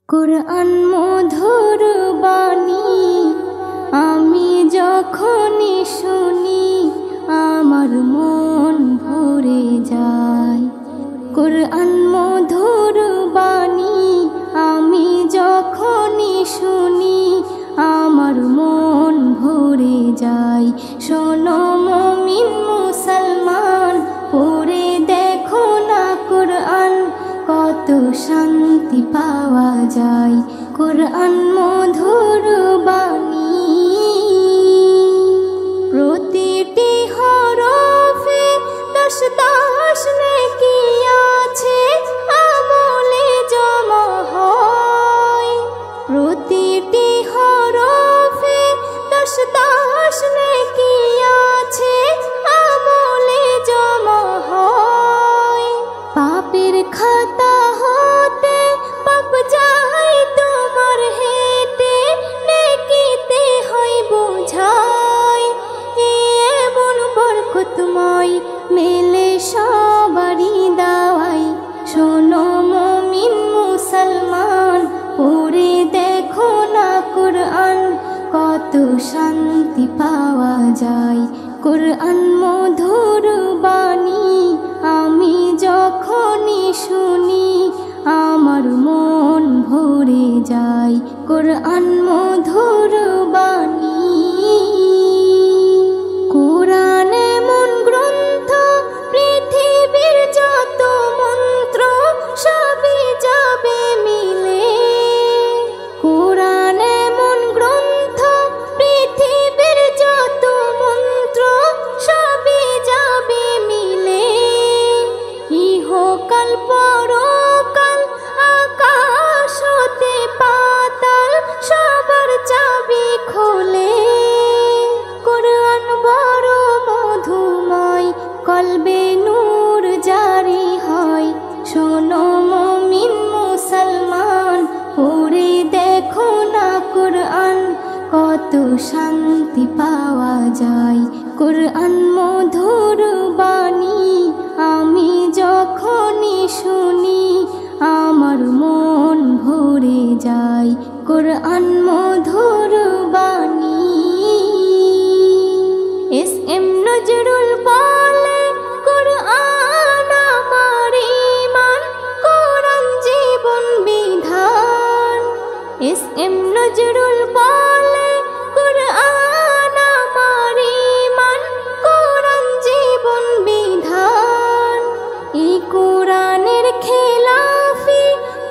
কুরআন মধুর বাণী আমি যখনই শুনি আমার মন ভরে যায়। কুরআন মধুর বাণী আমি যখনই শুনি আমার মন ভরে যায়। শোনো মুমিন মুসলমান, পড়ে দেখো না কুরআন, কত শান্তি পাওয়া যায়। কুরআন মধুর বাণী প্রতিটি হরফে 10 নেকি আছে, আমলে জমা হয়। প্রতিটি হরফে 10 নেকি আছে, আমলে জমা হয়। পাপের খাতা হতে পাপ যায় তোমার হেঁটে, নেকিতে হয় বোঝাই। এমন বরকতময় মেলে সবারই দাওয়াই। শোনো মুমিন মুসলমান, পড়ে দেখো না কুরআন, কত শান্তি পাওয়া যায়। কুরআন মধুর বাণী আমি যখনই শুনি আমার মন ভরে যায়। কুরআন মধুর বাণী। কুরআন এমন গ্রন্থ, পৃথিবীর যত মন্ত্র সবই যাবে মিলে। কুরআন এমন গ্রন্থ, পৃথিবীর যত মন্ত্র সবই যাবে মিলে। ইহকাল পরকাল আকাশ হতে পাতাল সবার চাবি খোলে। কুরআন বড় মধুময়, কলবে নূর জারি হয়। শোনো মুমিন মুসলমান, পড়ে দেখো না কুরআন, কত শান্তি পাওয়া যায়। কুরআন মধুর বাণী আমি যখনই শুনি আমার মন ভরে যায়। কুরআন মধুর বাণী। এস.এম. নজরুল বলে, কুরআন আমার ঈমান, কুরআন জীবন বিধান। এস.এম. নজরুল বলে, কুরআন আমার ঈমান, কুরআন জীবন বিধান। এই কুরআনের খেলাফি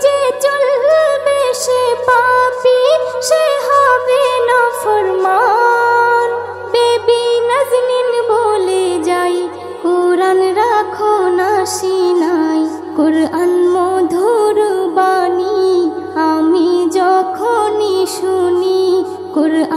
যে চলবে সে পাপী, সে হবে নাফরমান। বেবি নাজনীন বলে যাই, কুরআন রাখো না সিনায়। কুরআন মধুর বাণী আমি যখনই শুনি কুরআন